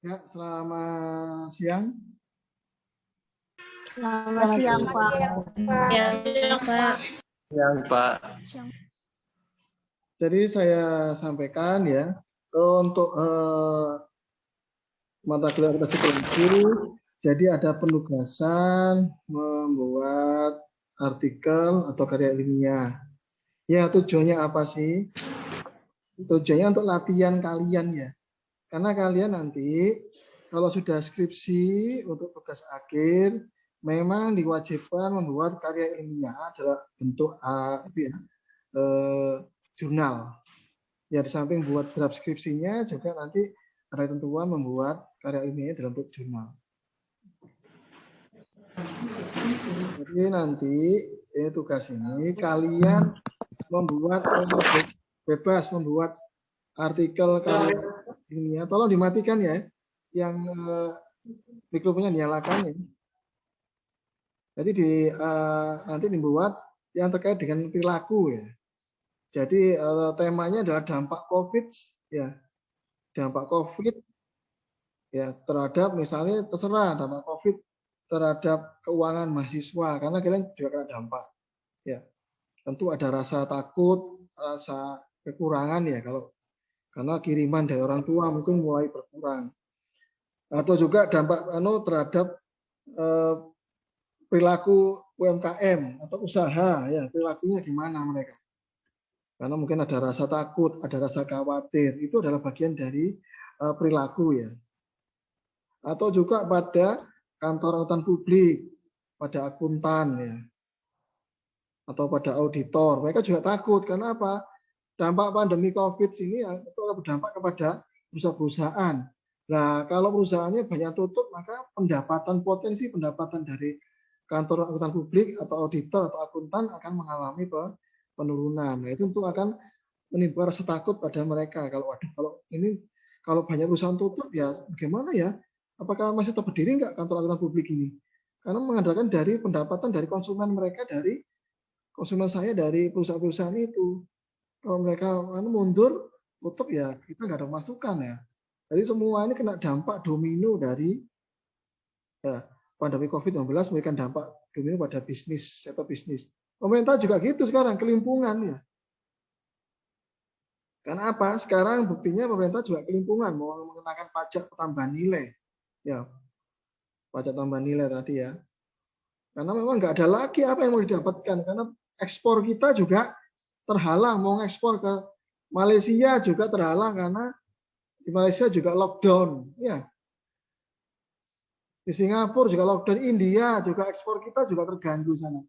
Ya, selamat siang. Selamat siang, Pak. Siang, Pak. Jadi saya sampaikan ya, untuk mata kuliah psikologi, jadi ada penugasan membuat artikel atau karya ilmiah. Ya, tujuannya apa sih? Tujuannya untuk latihan kalian ya. Karena kalian nanti kalau sudah skripsi untuk tugas akhir, memang diwajibkan membuat karya ilmiah dalam bentuk jurnal. Ya, di samping buat draft skripsinya juga nanti ada ketentuan membuat karya ilmiahnya dalam bentuk jurnal. Jadi nanti tugas ini kalian membuat bebas membuat artikel karya ilmiah. Tolong dimatikan ya, yang mikrofonnya dinyalakan ya. Jadi nanti dibuat yang terkait dengan perilaku ya. Jadi temanya adalah dampak COVID ya, dampak COVID ya terhadap misalnya terserah dampak COVID terhadap keuangan mahasiswa karena kalian juga kena dampak ya. Tentu ada rasa takut, rasa kekurangan ya kalau karena kiriman dari orang tua mungkin mulai berkurang. Atau juga dampak terhadap perilaku UMKM atau usaha ya, perilakunya gimana mereka. Karena mungkin ada rasa takut, ada rasa khawatir, itu adalah bagian dari perilaku ya. Atau juga pada kantor akuntan publik, pada akuntan ya, atau pada auditor, mereka juga takut. Karena apa? Dampak pandemi COVID ini itu berdampak kepada perusahaan-perusahaan. Nah, kalau perusahaannya banyak tutup, maka potensi pendapatan dari kantor akuntan publik atau auditor atau akuntan akan mengalami penurunan. Nah, itu tentu akan menimbulkan rasa takut pada mereka. Kalau banyak perusahaan tutup ya bagaimana ya? Apakah masih tetap berdiri nggak kantor akuntan publik ini? Karena mengandalkan dari pendapatan dari konsumen mereka, dari konsumen saya dari perusahaan-perusahaan itu. Kalau mereka mundur, tutup ya kita nggak ada masukan ya. Jadi semua ini kena dampak domino dari ya, pandemi COVID-19 memberikan dampak domino pada bisnis atau bisnis. Pemerintah juga gitu sekarang, kelimpungan ya. Karena apa? Sekarang buktinya pemerintah juga kelimpungan mau mengenakan pajak tambahan nilai. Ya, pajak tambahan nilai tadi ya. Karena memang nggak ada lagi apa yang mau didapatkan. Karena ekspor kita juga terhalang. Mau ekspor ke Malaysia juga terhalang karena di Malaysia juga lockdown. Ya. Di Singapura juga lockdown. India juga ekspor kita juga terganggu sana.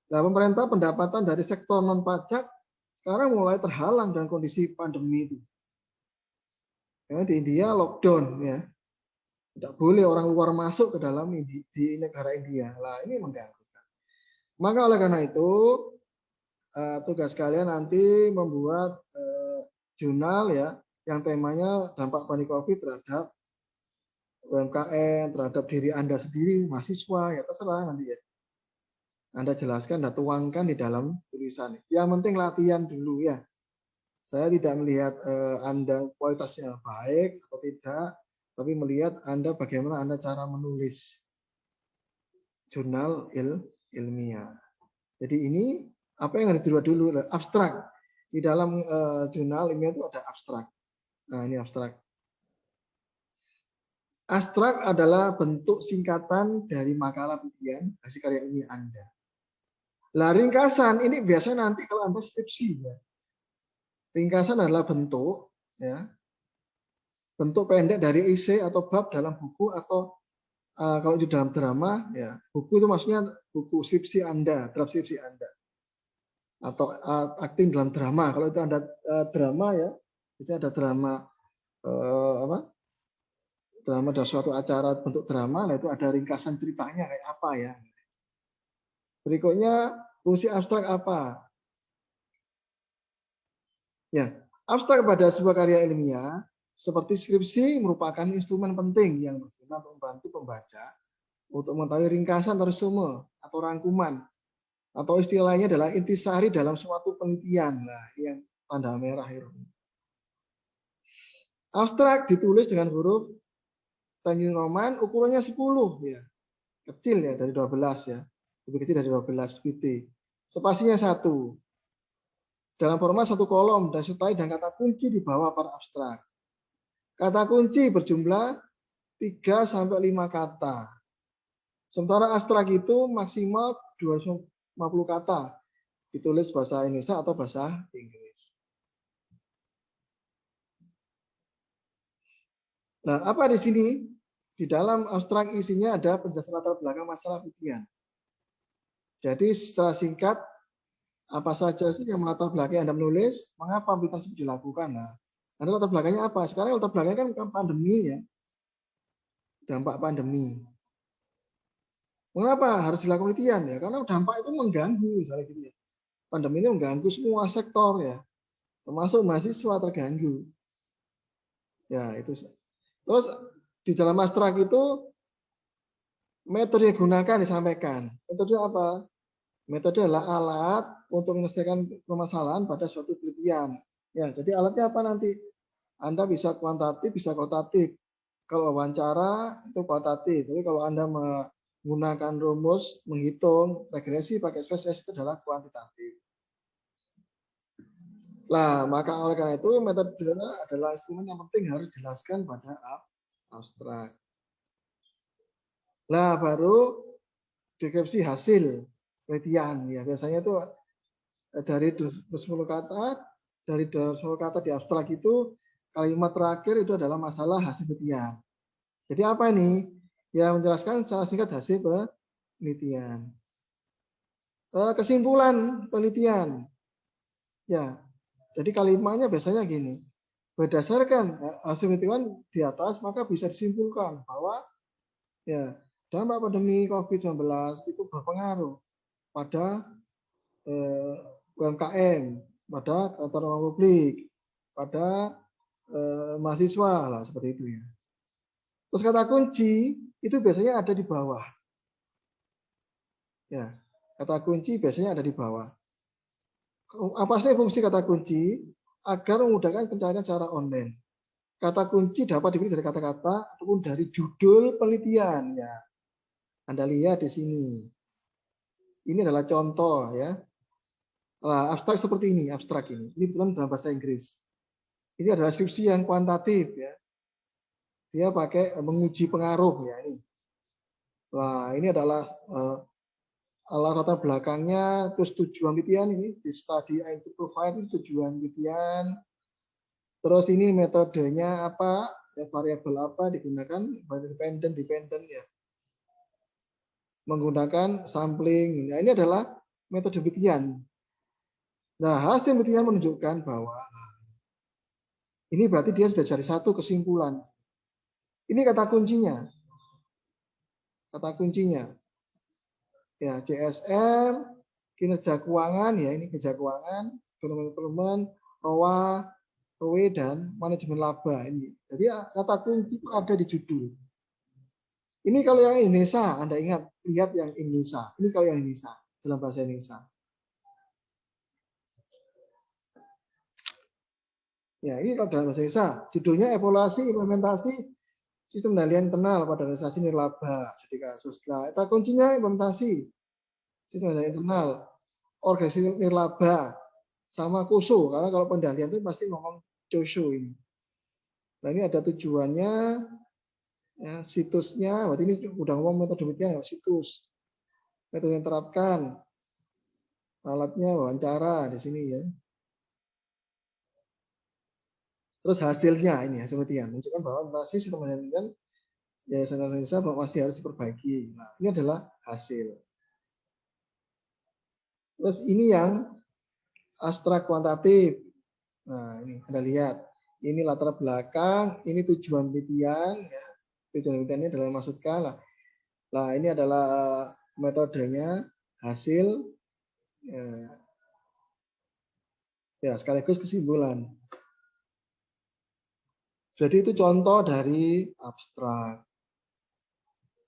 Nah, pemerintah pendapatan dari sektor non pajak sekarang mulai terhalang dengan kondisi pandemi itu. Ya, di India lockdown ya. Tidak boleh orang luar masuk ke dalam di negara India. Lah ini mengganggu. Maka oleh karena itu tugas kalian nanti membuat jurnal ya yang temanya dampak pandemi COVID terhadap UMKM, terhadap diri Anda sendiri, mahasiswa, ya terserah nanti ya. Anda jelaskan dan tuangkan di dalam tulisan. Yang penting latihan dulu ya. Saya tidak melihat Anda kualitasnya baik atau tidak, tapi melihat Anda bagaimana Anda cara menulis jurnal ilmiah. Jadi ini apa yang harus dilihat dulu? Abstrak. Di dalam jurnal ilmiah itu ada abstrak. Nah ini abstrak. Abstrak adalah bentuk singkatan dari makalah penelitian hasil karya ilmiah Anda. Lah ringkasan ini biasanya nanti kalau Anda skripsi ya. Ringkasan adalah bentuk ya. Bentuk pendek dari isi atau bab dalam buku atau kalau di dalam drama ya, buku itu maksudnya buku skripsi Anda, draft skripsi Anda. Atau akting dalam drama. Kalau itu ada drama ya, biasanya ada drama drama ada suatu acara bentuk drama, nah itu ada ringkasan ceritanya kayak apa ya. Berikutnya fungsi abstrak apa? Ya, abstrak pada sebuah karya ilmiah seperti skripsi merupakan instrumen penting yang berguna untuk membantu pembaca untuk mengetahui ringkasan atau resume atau rangkuman atau istilahnya adalah intisari dalam suatu penelitian. Nah, yang tanda merah itu. Abstrak ditulis dengan huruf Times New Roman ukurannya 10 ya. Kecil ya dari 12 ya. Lebih kecil dari 12 VT. Spasinya 1. Dalam format 1 kolom dan sertai dan kata kunci di bawah para abstrak. Kata kunci berjumlah 3 sampai 5 kata. Sementara abstrak itu maksimal 250 kata. Ditulis bahasa Indonesia atau bahasa Inggris. Nah, apa di sini? Di dalam abstrak isinya ada penjelasan latar belakang masalah ujian. Jadi secara singkat, apa saja sih yang melatar belakang Anda menulis, mengapa penelitian tersebut dilakukan? Nah, Anda latar belakangnya apa? Sekarang latar belakangnya kan pandemi ya, dampak pandemi. Mengapa harus dilakukan penelitian ya? Karena dampak itu mengganggu, misalnya gitu ya. Pandemi ini mengganggu semua sektor ya, termasuk mahasiswa terganggu. Ya itu. Terus di dalam abstrak itu metode yang digunakan disampaikan. Metode apa? Metode adalah alat untuk menyelesaikan permasalahan pada suatu penelitian. Ya, jadi alatnya apa nanti? Anda bisa kuantitatif, bisa kualitatif. Kalau wawancara itu kualitatif. Tapi kalau Anda menggunakan rumus menghitung regresi pakai spesies itu adalah kuantitatif. Lah, maka oleh karena itu metode adalah instrumen yang penting harus dijelaskan pada abstrak. Lah, baru deskripsi hasil penelitian. Ya, biasanya itu dari 10 kata, dari 10 kata di abstrak itu kalimat terakhir itu adalah masalah hasil penelitian. Jadi apa ini? Ya menjelaskan secara singkat hasil penelitian. Kesimpulan penelitian. Ya, jadi kalimatnya biasanya gini. Berdasarkan hasil penelitian di atas, maka bisa disimpulkan bahwa ya dampak pandemi COVID-19 itu berpengaruh pada UMKM, pada tata ruang publik, pada mahasiswa lah seperti itu ya. Terus kata kunci itu biasanya ada di bawah. Ya, kata kunci biasanya ada di bawah. Apa sih fungsi kata kunci? Agar memudahkan pencarian secara online. Kata kunci dapat dipilih dari kata-kata ataupun dari judul penelitian ya. Anda lihat di sini. Ini adalah contoh ya. Nah, abstrak seperti ini, abstrak ini. Ini bukan dalam bahasa Inggris. Ini adalah deskripsi yang kuantitatif ya. Dia pakai menguji pengaruh ya ini. Nah, ini adalah latar belakangnya, terus tujuan penelitian ini di study and to provide itu tujuan penelitian. Terus ini metodenya apa? Ya, variabel apa digunakan? Dependent ya. Menggunakan sampling. Nah, ini adalah metode penelitian. Nah, hasil penelitian menunjukkan bahwa ini berarti dia sudah cari satu kesimpulan. Ini kata kuncinya. Kata kuncinya. Ya, CSR, kinerja keuangan, ya ini kinerja keuangan, ekonomi ROA, ROE, dan manajemen laba. Ini. Jadi kata kunci itu ada di judul. Ini kalau yang Indonesia, Anda ingat, lihat yang Indonesia. Ini kalau yang Indonesia, dalam bahasa Indonesia. Ya, ini kalau dalam bahasa Indonesia, judulnya evaluasi implementasi sistem kendalian internal pada organisasi nirlaba. Jadi kasus. Nah, kata kuncinya implementasi sistem kendalian internal, organisasi nirlaba, sama KUSU. Karena kalau pendalian itu pasti ngomong CUSU ini. Nah, ini ada tujuannya, ya, situsnya. Berarti ini udah ngomong metode penelitian, situs. Metode yang terapkan, alatnya wawancara di sini ya. Terus hasilnya ini hasil penelitian menunjukkan bahwa masih sistem penelitian Yayasan Indonesia masih harus diperbaiki. Nah, ini adalah hasil. Terus ini yang abstrak kuantitatif. Nah, ini Anda lihat. Ini latar belakang, ini tujuan penelitian, ya. Tujuan penelitiannya adalah maksudkan lah. Nah, ini adalah metodenya, hasil, ya sekaligus kesimpulan. Jadi itu contoh dari abstrak.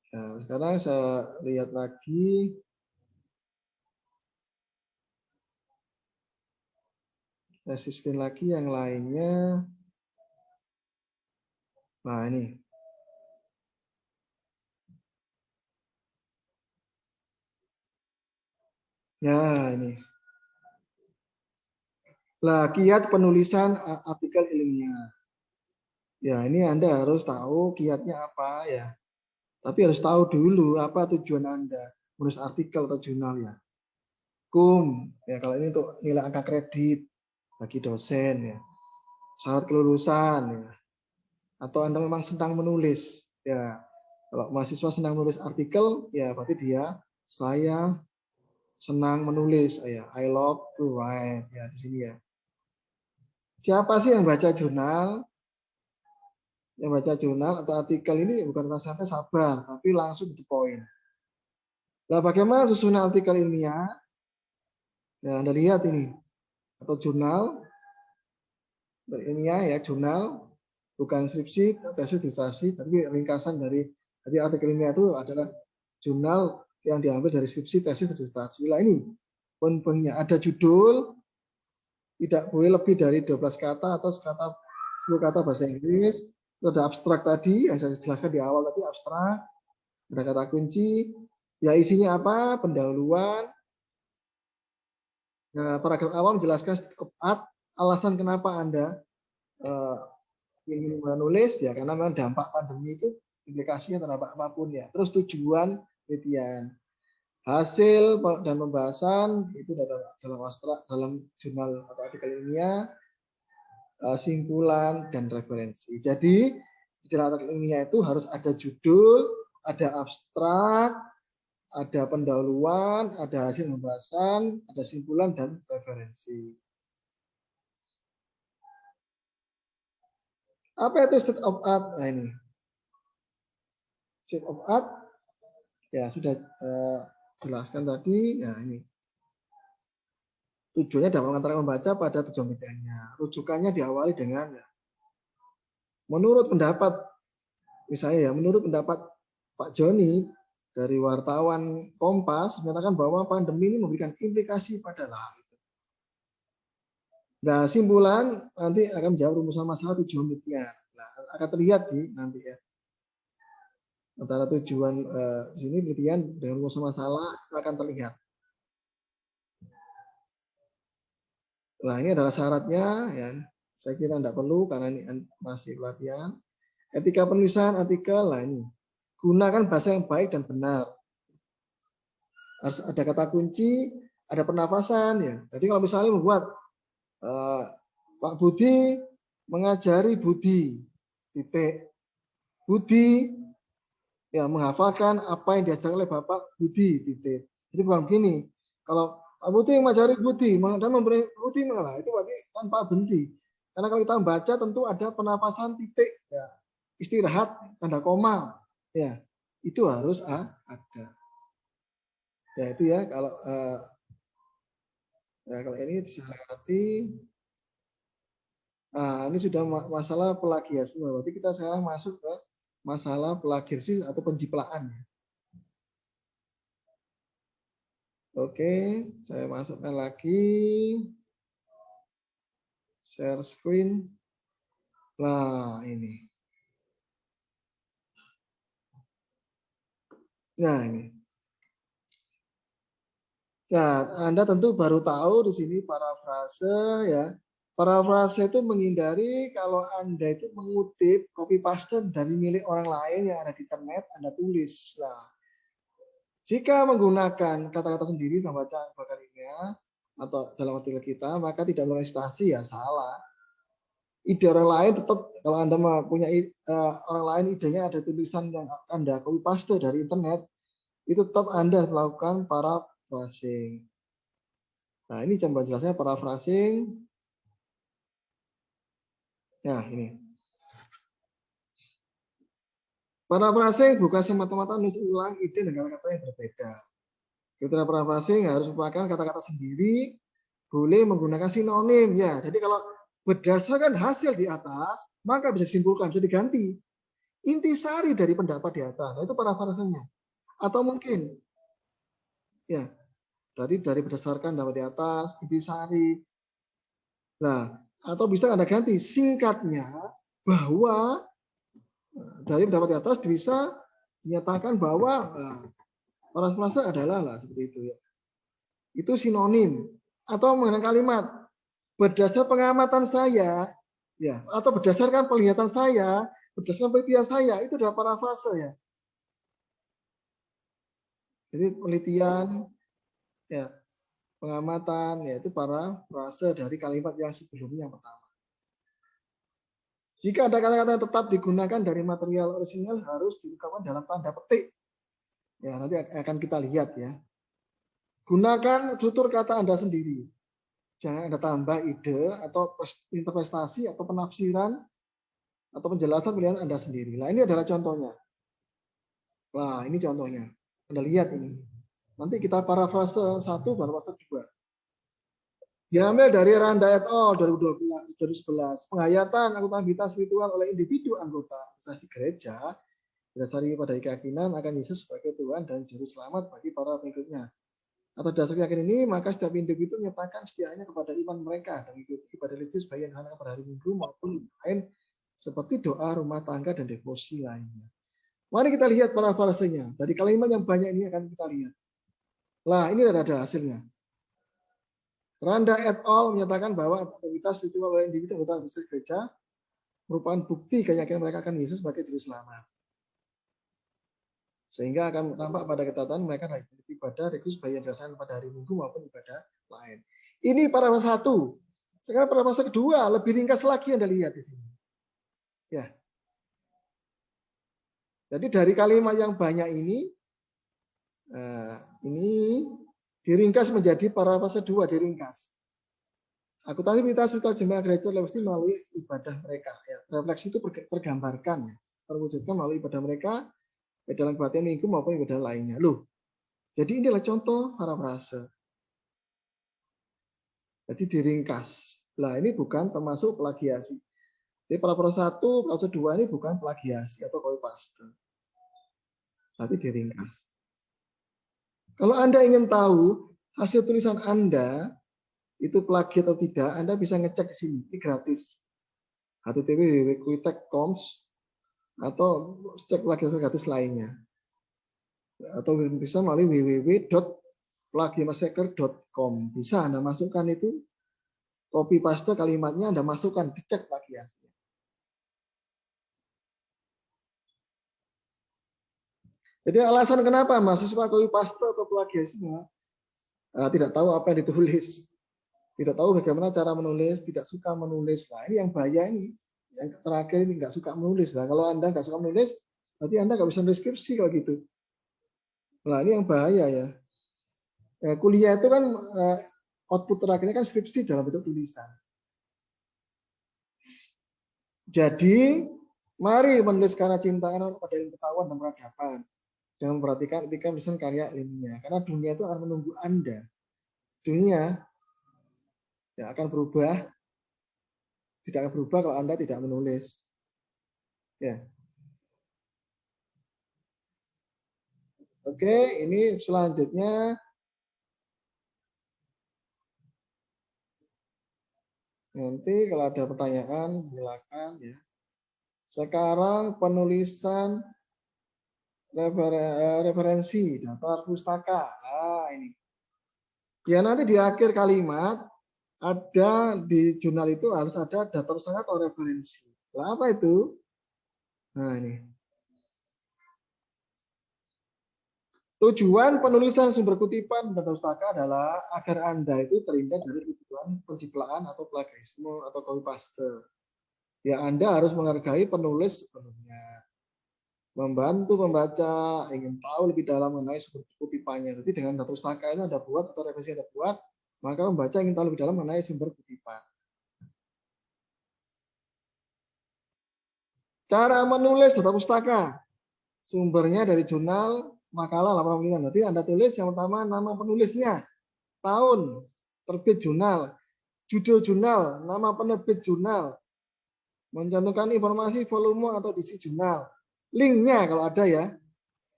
Nah, sekarang saya lihat lagi. Saya sistem lagi yang lainnya. Nah, ini. Ya, ini. Lah, kiat penulisan artikel ilmiah. Ya, ini Anda harus tahu kiatnya apa ya. Tapi harus tahu dulu apa tujuan Anda menulis artikel atau jurnal ya. Ya kalau ini untuk nilai angka kredit bagi dosen ya. Syarat kelulusan ya. Atau Anda memang senang menulis ya. Kalau mahasiswa senang menulis artikel ya berarti saya senang menulis ya. I love to write ya di sini ya. Siapa sih yang baca jurnal? Yang baca jurnal atau artikel ini bukan santai sabar, tapi langsung to the point. Nah, bagaimana susunan artikel ilmiah? Ya, Anda lihat ini atau jurnal ilmiah ya, jurnal bukan skripsi, tesis, disertasi, tapi ringkasan dari artikel ilmiah itu adalah jurnal yang diambil dari skripsi, tesis, disertasi. Nah, ini poin-poinnya ada judul, tidak boleh lebih dari 12 kata atau 10 kata bahasa Inggris. Ada abstrak tadi, yang saya jelaskan di awal tadi abstrak. Ada kata kunci, ya isinya apa? Pendahuluan. Nah, paragraf awal menjelaskan alasan kenapa Anda ingin menulis ya karena memang dampak pandemi itu implikasinya terhadap apapun ya. Terus tujuan penelitian, hasil dan pembahasan itu dalam jurnal atau artikel ilmiah, simpulan dan referensi. Jadi di jurnal artikel ilmiah itu harus ada judul, ada abstrak, ada pendahuluan, ada hasil pembahasan, ada simpulan dan referensi. Apa itu state of art? Nah ini. State of art ya sudah jelaskan tadi. Ya ini. Tujuannya dapat mengantarkan membaca pada tujuan penelitiannya. Rujukannya diawali dengan ya, menurut pendapat misalnya ya, menurut pendapat Pak Joni dari wartawan Kompas menyatakan bahwa pandemi ini memberikan implikasi pada lahan. Nah, simpulan nanti akan menjawab rumusan masalah tujuan penelitian. Nah, akan terlihat di nanti ya. Antara tujuan sini penelitian dengan rumusan masalah akan terlihat. Nah, ini adalah syaratnya ya. Saya kira tidak perlu karena ini masih pelatihan. Etika penulisan artikel lah ini. Gunakan bahasa yang baik dan benar. Harus ada kata kunci, ada pernapasan ya. Jadi kalau misalnya membuat Pak Budi mengajari Budi titik. Budi ya menghafalkan apa yang diajarkan oleh Bapak Budi titik. Jadi bukan begini. Kalau Pak Budi mengajari Budi dan memberi Budi mengalah itu berarti tanpa berhenti. Karena kalau kita membaca tentu ada penapasan titik ya. Istirahat tanda koma ya. Itu harus ada. Ya itu ya kalau ini disepakati. Nah, ini sudah masalah plagiarisme. Berarti kita sekarang masuk ke masalah plagiarisme atau penjiplaan. Oke, saya masukkan lagi. Share screen. Nah, ini. Nah, ini. Nah, Anda tentu baru tahu di sini parafrase ya. Parafrase itu menghindari kalau Anda itu mengutip copy paste dari milik orang lain yang ada di internet, Anda tulis. Nah, jika menggunakan kata-kata sendiri membaca bakarnya atau dalam artikel kita, maka tidak menginstasi ya salah. Ide orang lain tetap kalau Anda punya orang lain idenya ada tulisan yang Anda copy paste dari internet, itu tetap Anda melakukan paraphrasing. Nah, ini coba jelasnya paraphrasing. Nah, ini. Paraphrasing bukan semata-mata menulis ulang ide dengan kata yang berbeda. Kriteria paraphrasing harus merupakan kata-kata sendiri, boleh menggunakan sinonim ya. Jadi kalau berdasarkan hasil di atas, maka bisa disimpulkan, bisa diganti. Intisari dari pendapat di atas, nah, itu paraphrasingnya. Atau mungkin ya dari berdasarkan pendapat di atas, intisari. Nah, atau bisa Anda ganti singkatnya bahwa dari pendapat di atas bisa dinyatakan bahwa parafrase adalah seperti itu ya. itu sinonim. Atau menggunakan kalimat berdasar pengamatan saya, ya, atau berdasarkan penglihatan saya, berdasarkan penelitian saya, itu adalah parafrase ya. Jadi penelitian, ya, pengamatan, yaitu parafrase dari kalimat yang sebelumnya yang pertama. Jika ada kata-kata yang tetap digunakan dari material orisinal harus diungkapkan dalam tanda petik. Ya, nanti akan kita lihat ya. Gunakan tutur kata Anda sendiri. Jangan Anda tambah ide atau interpretasi atau penafsiran atau penjelasan pilihan Anda sendiri. Nah, ini adalah contohnya. Nah, ini contohnya. Anda lihat ini. Nanti kita parafrase 1, parafrase 2. Diambil dari Randa et al. 2011. Penghayatan akuntabilitas spiritual oleh individu anggota organisasi gereja berdasari pada keyakinan akan Yesus sebagai Tuhan dan Juru Selamat bagi para pengikutnya. Atau dasar keyakinan ini, maka setiap individu menyatakan setianya kepada iman mereka dan mengikuti ibadah religius baik yang dilaksanakan pada hari Minggu maupun lain seperti doa rumah tangga dan devosi lainnya. Mari kita lihat parafrasenya. Dari kalimat yang banyak ini akan kita lihat. Lah, ini ada hasilnya. Randa et al. Menyatakan bahwa aktivitas spiritual oleh individu anggota gereja merupakan bukti keyakinan mereka akan Yesus sebagai Juru Selamat. Sehingga akan tampak pada ketatan mereka ibadah religius baik yang dilaksanakan pada hari Minggu maupun ibadah lain. Ini parafrase 1. Sekarang parafrase kedua, lebih ringkas lagi Anda lihat di sini. Ya. Jadi dari kalimat yang banyak ini diringkas menjadi parafrase 2, diringkas. Akuntabilitas serta jemaah gereja refleksi melalui ibadah mereka. Ya, refleksi itu tergambarkan, terwujudkan melalui ibadah mereka dalam kebaktian minggu maupun ibadah lainnya. Loh, jadi inilah contoh parafrase. Jadi diringkas. Nah, ini bukan termasuk plagiasi. Jadi parafrase 1, parafrase 2 ini bukan plagiasi atau copy paste. Tapi diringkas. Kalau Anda ingin tahu hasil tulisan Anda itu plagiat atau tidak, Anda bisa ngecek di sini. Ini gratis. http://www.quitek.com atau cek plagiat gratis lainnya. Atau bisa melalui www.plagiatmassacre.com. Bisa Anda masukkan itu, copy paste kalimatnya Anda masukkan, dicek plagiatnya. Jadi alasan kenapa mahasiswa copy paste atau plagiasinya tidak tahu apa yang ditulis, tidak tahu bagaimana cara menulis, tidak suka menulis. Nah, ini yang bahaya ini. Yang terakhir ini nggak suka menulis. Nah, kalau Anda nggak suka menulis, berarti Anda nggak bisa nulis skripsi kalau gitu. Nah, ini yang bahaya ya. Kuliah itu kan output terakhirnya kan skripsi dalam bentuk tulisan. Jadi, mari menulis karena cinta pada ilmu pengetahuan dan peradaban. Jangan memperhatikan etika misalnya karya ilmiah. Karena dunia itu akan menunggu Anda. Dunia ya akan berubah, tidak akan berubah kalau Anda tidak menulis. Ya. Oke, ini selanjutnya. Nanti kalau ada pertanyaan, silakan ya. Sekarang penulisan referensi daftar pustaka. Nah, ini. Ya nanti di akhir kalimat ada di jurnal itu harus ada daftar pustaka atau referensi. Nah, apa itu? Nah, ini. Tujuan penulisan sumber kutipan daftar pustaka adalah agar Anda itu terhindar dari tujuan pencipraan atau plagiarisme atau copy paste. Ya, Anda harus menghargai penulis sebelumnya. Membantu pembaca ingin tahu lebih dalam mengenai sumber kutipannya. Jadi dengan daftar pustaka itu Anda buat atau referensi Anda buat, maka pembaca ingin tahu lebih dalam mengenai sumber kutipan. Cara menulis daftar pustaka. Sumbernya dari jurnal, makalah, laporan penelitian. Nanti Anda tulis yang pertama nama penulisnya, tahun, terbit jurnal, judul jurnal, nama penerbit jurnal, mencantumkan informasi volume atau isi jurnal, linknya kalau ada ya,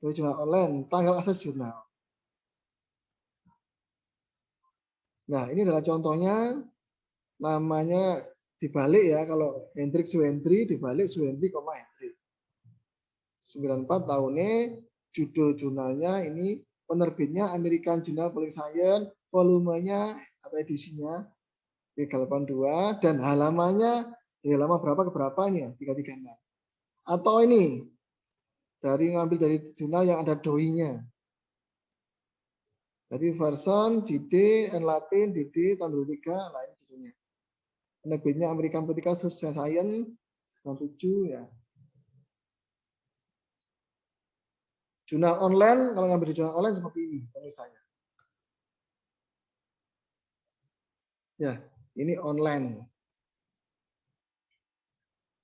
dari jurnal online, tanggal akses jurnal. Nah, ini adalah contohnya, namanya dibalik ya, kalau Hendrik Suhendri dibalik Suhendri, Hendrik. 94 tahunnya, judul jurnalnya ini penerbitnya American Journal of Science, volumenya atau edisinya 382 dan halamannya dari halaman berapa ke berapanya 336. Atau ini dari ngambil dari jurnal yang ada doi-nya. Jadi version JD, Latin, DD tahun 2003 lain judulnya. Penerbitnya American Political Social Science 97 ya. Jurnal online, kalau ngambil di jurnal online seperti ini penulisannya. Ya, ini online.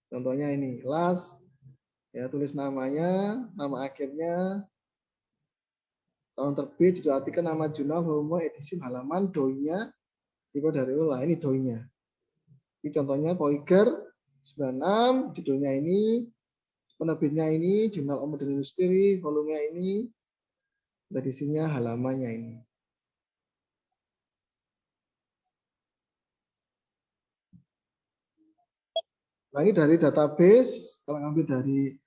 Contohnya ini, last, ya tulis namanya, nama akhirnya, tahun terbit, judul artikel, nama jurnal, volume, edisi, halaman, doi-nya, tipe dari ulah, ini doi-nya. Ini contohnya Poiger 96, judulnya ini, penerbitnya ini, jurnal Modern Industry, volumenya ini, edisinya, halamannya ini. Nah, ini dari database, kalau ngambil dari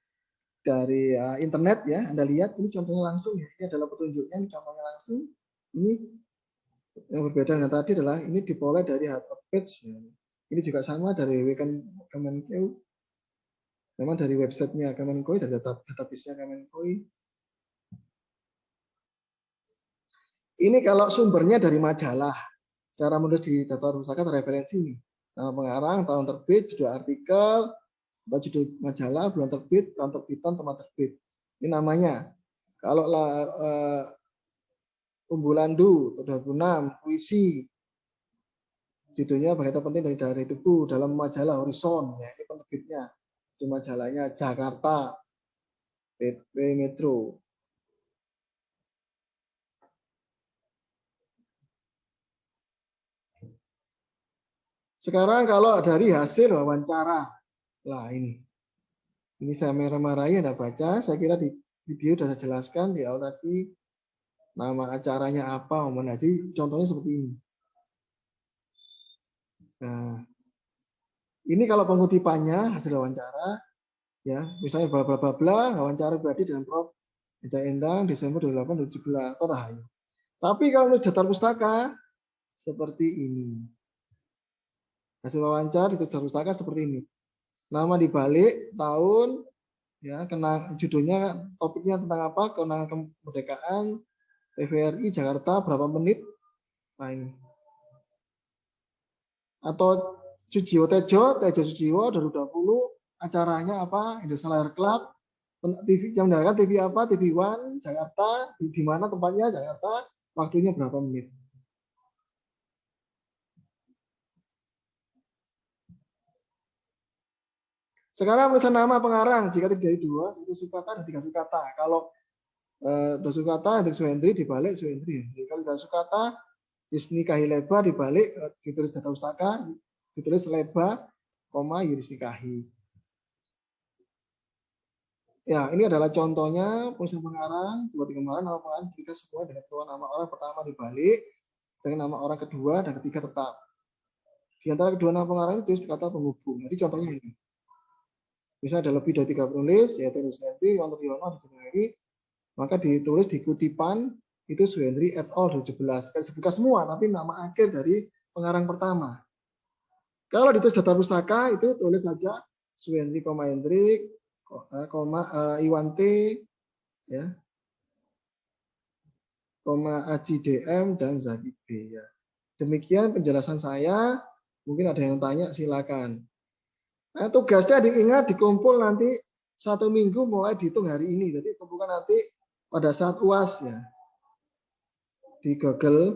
internet ya, Anda lihat ini contohnya langsung ya. Ini adalah petunjuknya, ini contohnya langsung. Ini yang berbeda dengan tadi adalah ini diperoleh dari hard page. Ya. Ini juga sama dari Kemenkeu. Memang dari websitenya Kemenkeu, dari database-nya Kemenkeu. Ini kalau sumbernya dari majalah. Cara menulis di data pusaka referensi ini. Nama pengarang, tahun terbit, judul artikel, atau judul majalah, bulan terbit, tahun terbitan, tempat terbit. Ini namanya. Kalau Umbulandu, 2006, puisi. Judulnya Bagian Penting dari Daerah Hidupku dalam majalah Horizon. Ya, ini penerbitnya. Di majalahnya Jakarta, PP Metro. Sekarang kalau dari hasil wawancara. Lah ini. Ini saya merah-marahin Anda baca. Saya kira di video sudah saya jelaskan di awal tadi. Nama acaranya apa. Jadi contohnya seperti ini. Nah, ini kalau pengutipannya hasil wawancara. Ya, misalnya bla bla bla bla, wawancara pribadi dengan Prof. Eda Endang Desember 2008 2017 atau Rahayu. Tapi kalau menurut daftar pustaka seperti ini. Hasil wawancara di daftar pustaka seperti ini. Nama dibalik, tahun, ya, kena judulnya, topiknya tentang apa, kewenangan kemerdekaan, TVRI Jakarta berapa menit. Nah ini. Atau Sujiwo Tejo Sujiwo 2020, acaranya apa? Indonesia Layar Club. TV yang mendengarkan TV apa? TV One Jakarta. Di mana tempatnya? Jakarta. Waktunya berapa menit? Sekarang penulisan nama pengarang jika terdiri dari 2, 1 sukata dan 3 sukata. Kalau 2 sukata Hendrik Suhendri dibalik Suhendri. Kalau 3 sukata Yusni Kahileba dibalik ditulis data pustaka, ditulis Leba, Yusni Kahi. Ya, ini adalah contohnya penulisan pengarang, 2 3 pengarang, nama pengarang jika semua dengan keluar nama orang pertama dibalik, dengan nama orang kedua dan ketiga tetap. Di antara kedua nama pengarang itu tulis kata penghubung. Jadi contohnya ini. Misalnya ada lebih dari 3 penulis, yaitu Suhendri, Wanto Yono, Suhendri, maka ditulis di kutipan itu Suhendri et al. 2017. Kan sebutkan semua, tapi nama akhir dari pengarang pertama. Kalau ditulis daftar pustaka itu tulis saja Suhendri, Hendrik, Iwante, ya, Aji DM dan Zaki B. Ya. Demikian penjelasan saya. Mungkin ada yang tanya, silakan. Nah, tugasnya diingat dikumpul nanti 1 minggu mulai dihitung hari ini. Jadi kumpulkan nanti pada saat UAS ya. Di Google